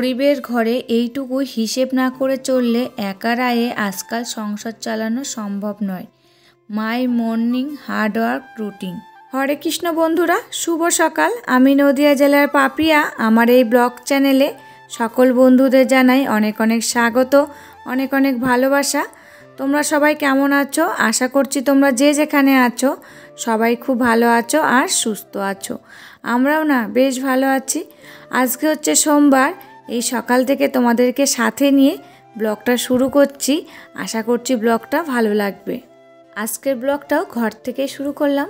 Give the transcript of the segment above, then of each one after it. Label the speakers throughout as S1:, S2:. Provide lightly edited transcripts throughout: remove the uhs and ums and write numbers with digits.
S1: গরিবের ঘরে এইটুকু হিসেব না করে চললে একার আয়ে আজকাল সংসার চালানো সম্ভব নয়। My morning hard work routine. Hare Krishna বন্ধুরা, শুভ সকাল। আমি নদিয়া জেলার পাপিয়া। আমার এই ব্লগ চ্যানেলে সকল বন্ধুদের জানাই অনেক অনেক স্বাগত, অনেক অনেক ভালোবাসা। তোমরা সবাই কেমন আছো? আশা করছি তোমরা যে যেখানে আছো সবাই খুব ভালো আছো আর সুস্থ আছো। আমরাও না বেশ ভালো আছি। আজকে হচ্ছে সোমবার। এই সকাল থেকে তোমাদেরকে সাথে নিয়ে ব্লগটা শুরু করছি। আশা করছি ব্লগটা ভালো লাগবে। আজকের ব্লগটাও ঘর থেকে শুরু করলাম।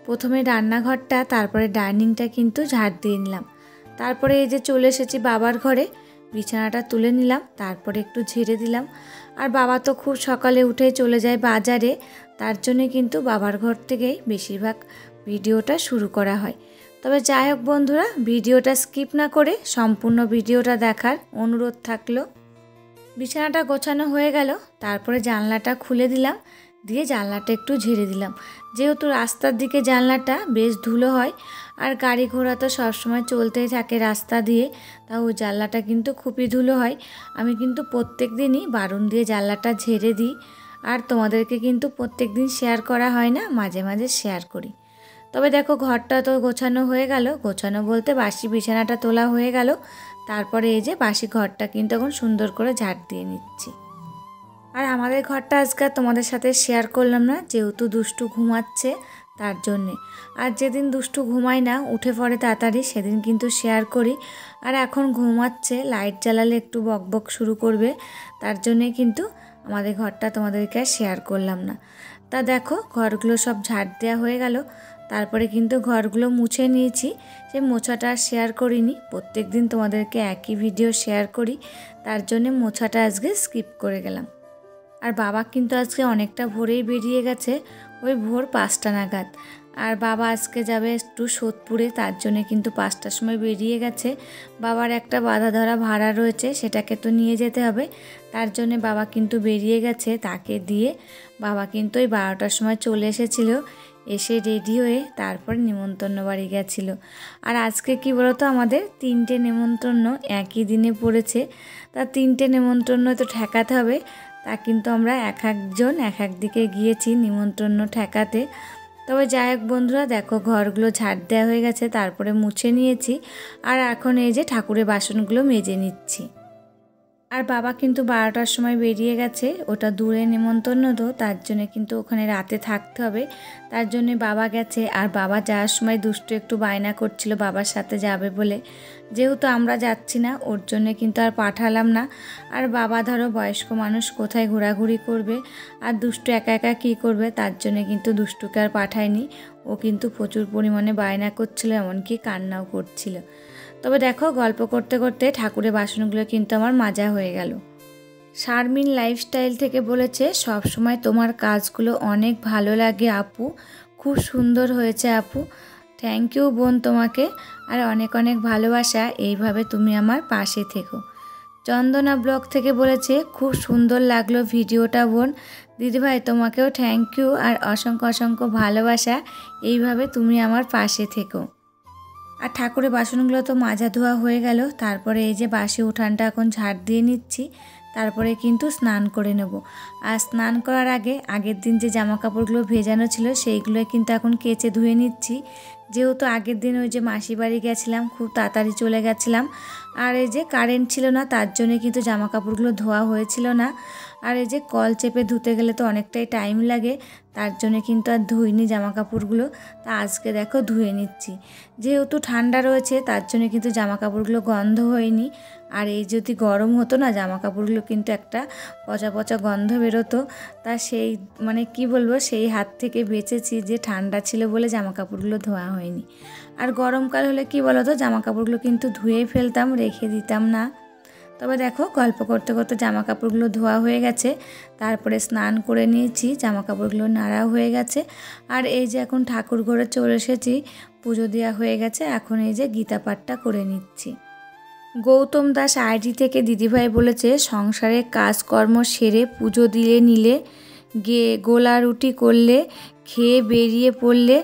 S1: প্রথমে রান্নাঘরটা, তারপরে ডাইনিংটা কিন্তু ঝাড় দিয়ে নিলাম। তারপরে এই যে চলে এসেছি বাবার ঘরে, বিছানাটা তুলে নিলাম, তারপরে একটু ঝেড়ে দিলাম। আর বাবা তো খুব সকালে উঠে চলে যায় বাজারে, তার জন্যে কিন্তু বাবার ঘর থেকেই বেশিরভাগ ভিডিওটা শুরু করা হয়। তবে যাই হোক বন্ধুরা, ভিডিওটা স্কিপ না করে সম্পূর্ণ ভিডিওটা দেখার অনুরোধ থাকলো। বিছানাটা গোছানো হয়ে গেল, তারপরে জানলাটা খুলে দিলাম, দিয়ে জানলাটা একটু ঝেড়ে দিলাম। যেহেতু রাস্তার দিকে জানলাটা বেশ ধুলো হয়, আর গাড়ি ঘোড়া তো সবসময় চলতেই থাকে রাস্তা দিয়ে, তা ওই জানলাটা কিন্তু খুবই ধুলো হয়। আমি কিন্তু প্রত্যেক দিনই বারুন দিয়ে জানলাটা ঝেড়ে দিই। আর তোমাদেরকে কিন্তু প্রত্যেক দিন শেয়ার করা হয় না, মাঝে মাঝে শেয়ার করি। তবে দেখো, ঘরটা তো গোছানো হয়ে গেল। গোছানো বলতে বাসি বিছানাটা তোলা হয়ে গেল। তারপরে এই যে বাসি ঘরটা কিন্তু এখন সুন্দর করে ঝাড় দিয়ে নিচ্ছি। আর আমাদের ঘরটা আজকে তোমাদের সাথে শেয়ার করলাম না, যেহেতু দুষ্টু ঘুমাচ্ছে তার জন্যে। আর যেদিন দুষ্টু ঘুমায় না, উঠে পড়ে তাড়াতাড়ি, সেদিন কিন্তু শেয়ার করি। আর এখন ঘুমাচ্ছে, লাইট জ্বালালে একটু বকবক শুরু করবে, তার জন্যে কিন্তু আমাদের ঘরটা তোমাদেরকে আর শেয়ার করলাম না। তা দেখো, ঘরগুলো সব ঝাড় দেওয়া হয়ে গেল। তারপরে কিন্তু ঘরগুলো মুছে নিয়েছি। সে মোছাটা আর শেয়ার করিনি, প্রত্যেক দিন তোমাদেরকে একই ভিডিও শেয়ার করি, তার জন্যে মোছাটা আজকে স্কিপ করে গেলাম। আর বাবা কিন্তু আজকে অনেকটা ভোরেই বেরিয়ে গেছে, ওই ভোর 5টা নাগাদ। আর বাবা আজকে যাবে একটু সোদপুরে, তার জন্যে কিন্তু 5টার সময় বেরিয়ে গেছে। বাবার একটা বাধা ধরা ভাড়া রয়েছে, সেটাকে তো নিয়ে যেতে হবে, তার জন্যে বাবা কিন্তু বেরিয়ে গেছে। তাকে দিয়ে বাবা কিন্তু ওই 12টার সময় চলে এসেছিল, এসে রেডি হয়ে তারপর নিমন্ত্রণ বাড়ি গেছিলো। আর আজকে কি বলতো, আমাদের 3টে নিমন্ত্রণ একই দিনে পড়েছে। তা 3টে নিমন্ত্রণ তো ঠেকাতে হবে, তা কিন্তু আমরা এক একজন এক এক দিকে গিয়েছি নিমন্ত্রণ ঠেকাতে। তবে যাই হোক বন্ধুরা, দেখো ঘরগুলো ঝাড় দেওয়া হয়ে গেছে, তারপরে মুছে নিয়েছি। আর এখন এই যে ঠাকুরের বাসনগুলো মেজে নিচ্ছি। আর বাবা কিন্তু 12টার সময় বেরিয়ে গেছে, ওটা দূরে নিমন্ত্রণ তো, তার জন্য কিন্তু ওখানে রাতে থাকতে হবে, তার জন্যে বাবা গেছে। আর বাবা যাওয়ার সময় দুষ্টু একটু বায়না করছিল বাবার সাথে যাবে বলে, যেহেতু আমরা যাচ্ছি না ওর জন্যে কিন্তু আর পাঠালাম না। আর বাবা ধরো বয়স্ক মানুষ, কোথায় ঘোরাঘুরি করবে, আর দুষ্টু একা একা কী করবে, তার জন্যে কিন্তু দুষ্টুকে আর পাঠায়নি। ও কিন্তু প্রচুর পরিমাণে বায়না করছিল, এমনকি কান্নাও করছিল। তবে দেখো, গল্প করতে করতে ঠাকুরের বাসনগুলো কিন্তু আমার মাজা হয়ে গেল। শারমিন লাইফস্টাইল থেকে বলেছে, সব সময় তোমার কাজগুলো অনেক ভালো লাগে আপু, খুব সুন্দর হয়েছে আপু। থ্যাংক ইউ বোন তোমাকে, আর অনেক অনেক ভালোবাসা, এইভাবে তুমি আমার পাশে থেকো। চন্দনা ব্লগ থেকে বলেছে, খুব সুন্দর লাগলো ভিডিওটা বোন। দিদিভাই তোমাকেও থ্যাংক ইউ, আর অসংখ্য অসংখ্য ভালোবাসা, এইভাবে তুমি আমার পাশে থেকো। আর ঠাকুরের বাসনগুলো তো মাজা ধোয়া হয়ে গেল, তারপরে এই যে বাসি উঠানটা এখন ঝাড় দিয়ে নিচ্ছি, তারপরে কিন্তু স্নান করে নেব। আর স্নান করার আগে আগের দিন যে জামা কাপড়গুলো ভেজানো ছিল সেইগুলো কিন্তু এখন কেচে ধুয়ে নিচ্ছি। যেহেতু আগের দিন ওই যে মাসি বাড়ি গেছিলাম, খুব তাড়াতাড়ি চলে গেছিলাম, আর এই যে কারেন্ট ছিল না, তার জন্য কিন্তু জামা কাপড়গুলো ধোয়া হয়েছিল না। আর এই যে কল চেপে ধুতে গেলে তো অনেকটাই টাইম লাগে, তার জন্য কিন্তু আর ধুইনি জামা কাপড়গুলো। তা আজকে দেখো ধুয়ে নিচ্ছি, যেহেতু ঠান্ডা রয়েছে তার জন্য কিন্তু জামা কাপড়গুলো গন্ধ হয়নি। আর এই যদি গরম হতো না, জামা কাপড়গুলো কিন্তু একটা পচা পচা গন্ধ বেরোতো। তা সেই মানে কি বলবো, সেই হাত থেকে বেঁচেছি যে ঠান্ডা ছিল বলে জামা কাপড়গুলো ধোয়া হয়নি। আর গরমকাল হলে কি বলতো, জামা কাপড়গুলো কিন্তু ধুয়েই ফেলতাম, রেখে দিতাম না। তবে দেখো, গল্প করতে করতে জামা কাপড়গুলো ধোয়া হয়ে গেছে, তারপরে স্নান করে নিয়েছি, জামা কাপড়গুলো নাড়া হয়ে গেছে। আর এই যে এখন ঠাকুর ঘরে চলে এসেছি, পুজো দেওয়া হয়ে গেছে, এখন এই যে গীতা পাঠটা করে নিচ্ছি। গৌতম দাস আইডি থেকে দিদিভাই বলেছে, সংসারে কাজকর্ম সেরে পুজো দিয়ে নিলে, গোলা রুটি করলে, খেয়ে বেরিয়ে পড়লে,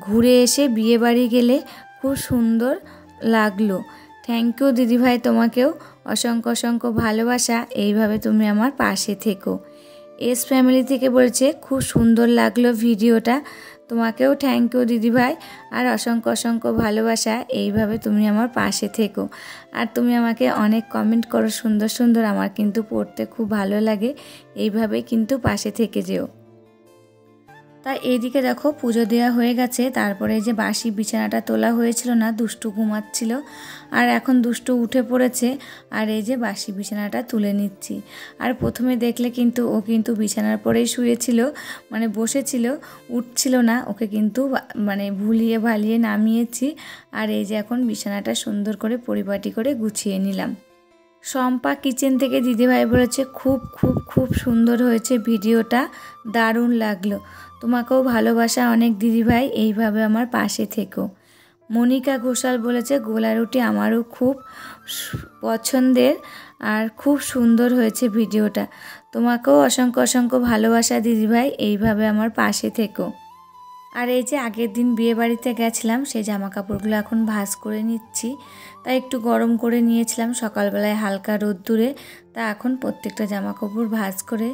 S1: ঘুরে এসে বিয়ে বাড়ি গেলে খুব সুন্দর লাগলো। থ্যাংক ইউ দিদিভাই তোমাকেও, অসংখ্য অসংখ্য ভালোবাসা। এইভাবে তুমি আমার পাশে থেকো। এস ফ্যামিলি থেকে বলছে খুব সুন্দর লাগলো ভিডিওটা। তোমাকেও থ্যাংক ইউ দিদিভাই, আর অসংখ্য অসংখ্য ভালোবাসা। এইভাবে তুমি আমার পাশে থেকো, আর তুমি আমাকে অনেক কমেন্ট করো সুন্দর সুন্দর, আমার কিন্তু পড়তে খুব ভালো লাগে। এইভাবেই কিন্তু পাশে থেকে যেও। তা এইদিকে দেখো পুজো দেওয়া হয়ে গেছে। তারপরে এই যে বাসি বিছানাটা তোলা হয়েছিল না, দুষ্টু ঘুমাচ্ছিল, আর এখন দুষ্টু উঠে পড়েছে, আর এই যে বাসি বিছানাটা তুলে নিচ্ছি। আর প্রথমে দেখলে কিন্তু ও কিন্তু বিছানার পরেই শুয়েছিল, মানে বসেছিল, উঠছিল না। ওকে কিন্তু মানে ভুলিয়ে ভালিয়ে নামিয়েছি, আর এই যে এখন বিছানাটা সুন্দর করে পরিপাটি করে গুছিয়ে নিলাম। শম্পা কিচেন থেকে দিদিভাই বলেছে খুব খুব খুব সুন্দর হয়েছে ভিডিওটা, দারুণ লাগলো। তোমাকেও ভালোবাসা অনেক দিদিভাই, এইভাবে আমার পাশে থেকো। মনিকা ঘোষাল বলেছে গোলা রুটি আমারও খুব পছন্দের, আর খুব সুন্দর হয়েছে ভিডিওটা। তোমাকেও অসংখ্য অসংখ্য ভালোবাসা দিদিভাই, এইভাবে আমার পাশে থেকো। আর এই যে আগের দিন বিয়ে বাড়িতে গেছিলাম, সেই জামা কাপড়গুলো এখন ভাঁজ করে নিচ্ছি। তাই একটু গরম করে নিয়েছিলাম সকালবেলায় হালকা রোদ্দুরে। তা এখন প্রত্যেকটা জামা কাপড় ভাঁজ করে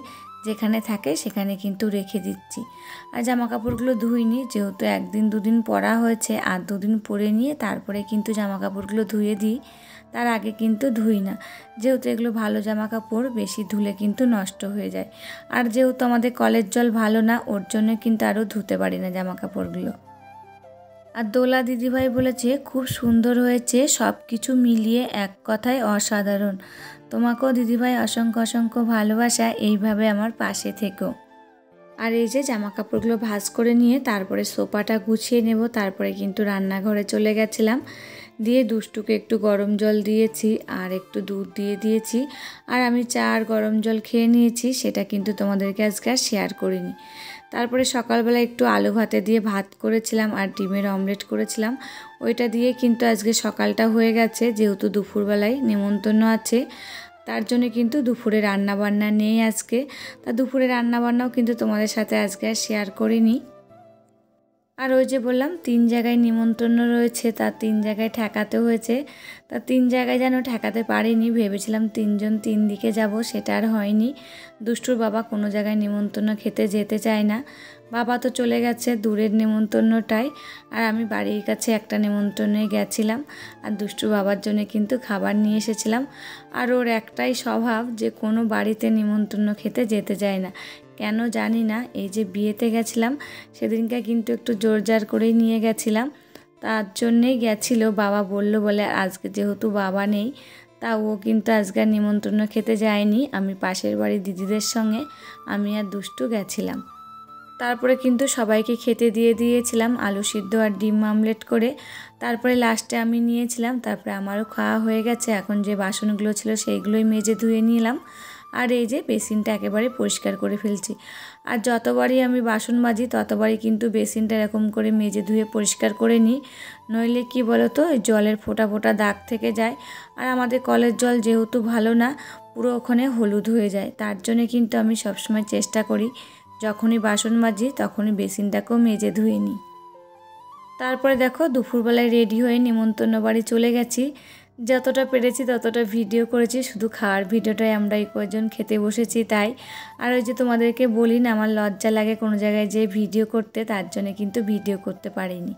S1: যেখানে থাকে সেখানে কিন্তু রেখে দিচ্ছি। আর জামা কাপড়গুলো ধুইনি, যেহেতু একদিন দুদিন পরা হয়েছে, আর দুদিন পরে নিয়ে তারপরে কিন্তু জামা কাপড়গুলো ধুয়ে দিই। তার আগে কিন্তু ধুই না, যেহেতু এগুলো ভালো জামা কাপড়, বেশি ধুলে কিন্তু নষ্ট হয়ে যায়। আর যেহেতু আমাদের কলের জল ভালো না, ওর জন্য কিন্তু আরও ধুতে পারি না জামা কাপড়গুলো। আর দোলা দিদিভাই বলেছে খুব সুন্দর হয়েছে, সব কিছু মিলিয়ে এক কথায় অসাধারণ। তোমাকেও দিদিভাই অসংখ্য অসংখ্য ভালোবাসা, এইভাবে আমার পাশে থেকো। আর এই যে জামা কাপড়গুলো ভাঁজ করে নিয়ে তারপরে সোফাটা গুছিয়ে নেব। তারপরে কিন্তু রান্নাঘরে চলে গেছিলাম, দিয়ে দুষ্টুকে একটু গরম জল দিয়েছি আর একটু দুধ দিয়ে দিয়েছি। আর আমি চা আর গরম জল খেয়ে নিয়েছি, সেটা কিন্তু তোমাদেরকে আজকে আর শেয়ার করিনি। তারপরে সকালবেলা একটু আলু ভাতে দিয়ে ভাত করেছিলাম আর ডিমের অমলেট করেছিলাম, ওইটা দিয়ে কিন্তু আজকে সকালটা হয়ে গেছে। যেহেতু দুপুরবেলায় নেমন্তন্ন আছে, তার জন্য কিন্তু দুপুরে রান্নাবান্না নেই আজকে। তা দুপুরে রান্নাবান্নাও কিন্তু তোমাদের সাথে আজকে আর শেয়ার করিনি। আর ওই যে বললাম 3 জায়গায় নিমন্ত্রণ রয়েছে, তার 3 জায়গায় ঠেকাতে হয়েছে। তা 3 জায়গায় যেন ঠেকাতে পারিনি, ভেবেছিলাম 3 জন 3 দিকে যাব, সেটা আর হয়নি। দুষ্টুর বাবা কোনো জায়গায় নিমন্ত্রণ খেতে যেতে চায় না, বাবা তো চলে গেছে দূরের নিমন্ত্রণটায়, আর আমি বাড়ির কাছে একটা নিমন্ত্রণে গেছিলাম। আর দুষ্টুর বাবার জন্য কিন্তু খাবার নিয়ে এসেছিলাম। আর ওর একটাই স্বভাব যে কোনো বাড়িতে নিমন্ত্রণ খেতে যেতে চায় না, কেন জানি না। এই যে বিয়েতে গেছিলাম সেদিনকে কিন্তু একটু জোরজার করেই নিয়ে গেছিলাম, তার জন্যেই গেছিল। বাবা বলল বলে, আজকে যেহেতু বাবা নেই, তা ও কিন্তু আজকে নিমন্ত্রণ খেতে যায়নি। আমি পাশের বাড়ির দিদিদের সঙ্গে আমি আর দুষ্টু গেছিলাম। তারপরে কিন্তু সবাইকে খেতে দিয়ে দিয়েছিলাম আলু সিদ্ধ আর ডিম আমলেট করে। তারপরে লাস্টে আমি নিয়েছিলাম, তারপরে আমারও খাওয়া হয়ে গেছে। এখন যে বাসনগুলো ছিল সেইগুলোই মেজে ধুয়ে নিলাম, আর এই যে বেসিনটা একেবারে পরিষ্কার করে ফেলছি। আর যতবারই আমি বাসন মাজি ততবারই কিন্তু বেসিনটা এরকম করে মেজে ধুয়ে পরিষ্কার করে নিই, নইলে কি বলো তো জলের ফোঁটা ফোঁটা দাগ থেকে যায়। আর আমাদের কলের জল যেহেতু ভালো না, পুরো ওখানে হলুদ হয়ে যায়। তার জন্য কিন্তু আমি সবসময় চেষ্টা করি যখনই বাসন মাজি তখনই বেসিনটাকেও মেজে ধুয়ে নিই। তারপরে দেখো দুপুরবেলায় রেডি হয়ে নিমন্ত্রণ বাড়ি চলে গেছি। যতটা পেরেছি ততটা ভিডিও করেছি, শুধু খাওয়ার ভিডিওটাই আমরা এই কয়েকজন খেতে বসেছি তাই। আর ওই যে তোমাদেরকে বলি না আমার লজ্জা লাগে কোনো জায়গায় যে ভিডিও করতে, তার জন্য কিন্তু ভিডিও করতে পারিনি।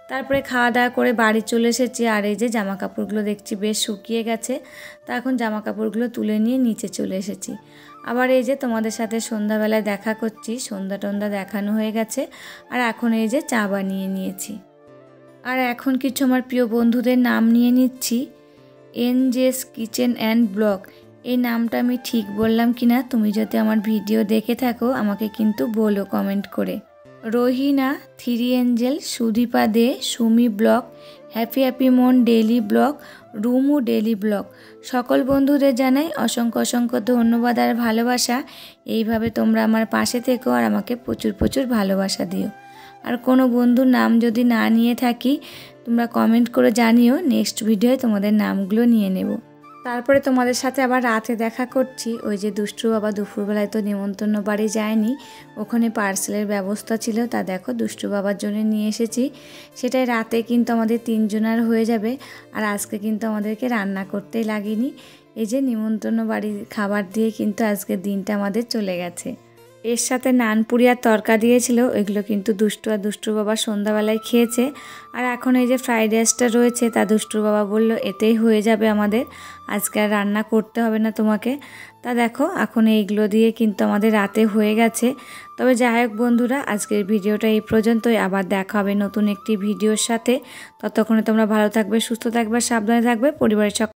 S1: তারপরে খাওয়া দাওয়া করে বাড়ি চলে এসেছি। আর এই যে জামা কাপড়গুলো দেখছি বেশ শুকিয়ে গেছে, তা এখন জামা কাপড়গুলো তুলে নিয়ে নিচে চলে এসেছি। আবার এই যে তোমাদের সাথে সন্ধ্যাবেলায় দেখা করছি, সন্ধ্যা টন্ধা দেখানো হয়ে গেছে। আর এখন এই যে চা বানিয়ে নিয়েছি। আর এখন কিছু আমার প্রিয় বন্ধুদের নাম নিয়ে নিচ্ছি। এনজেস কিচেন অ্যান্ড ব্লগ, এই নামটা আমি ঠিক বললাম কি না, তুমি যদি আমার ভিডিও দেখে থাকো আমাকে কিন্তু বলো কমেন্ট করে। রোহিনা, 3 এঞ্জেল, সুদীপা দে, সুমি ব্লগ, হ্যাপি হ্যাপি মন daily blog, Rumu daily blog. সকল বন্ধুদের জানাই অসংখ্য অসংখ্য ধন্যবাদ আর ভালোবাসা। এইভাবে তোমরা আমার পাশে থেকো আর আমাকে প্রচুর প্রচুর ভালোবাসা দিও। আর কোনো বন্ধুর নাম যদি না নিয়ে থাকি তোমরা কমেন্ট করে জানিও, নেক্সট ভিডিওয়ে তোমাদের নামগুলো নিয়ে নেব। তারপরে তোমাদের সাথে আবার রাতে দেখা করছি। ওই যে দুষ্টু বাবা দুপুরবেলায় তো নিমন্ত্রণ বাড়ি যায়নি, ওখানে পার্সেলের ব্যবস্থা ছিল, তা দেখো দুষ্টু বাবার জন্য নিয়ে এসেছি। সেটাই রাতে কিন্তু আমাদের 3 জনার হয়ে যাবে। আর আজকে কিন্তু আমাদেরকে রান্না করতেই লাগেনি, এই যে নিমন্ত্রণ বাড়ির খাবার দিয়ে কিন্তু আজকের দিনটা আমাদের চলে গেছে। এর সাথে নানপুরি আর তরকা দিয়েছিল, এগুলো কিন্তু দুষ্টু আর দুষ্টুর বাবা সন্ধ্যাবেলায় খেয়েছে। আর এখন এই যে ফ্রাইড রাইসটা রয়েছে, তা দুষ্টুর বাবা বলল এতেই হয়ে যাবে আমাদের, আজকে আর রান্না করতে হবে না তোমাকে। তা দেখো এখন এইগুলো দিয়ে কিন্তু আমাদের রাতে হয়ে গেছে। তবে যাই হোক বন্ধুরা, আজকের ভিডিওটা এই পর্যন্তই। আবার দেখা হবে নতুন একটি ভিডিওর সাথে। ততক্ষণে তোমরা ভালো থাকবে, সুস্থ থাকবে, সাবধানে থাকবে, পরিবারের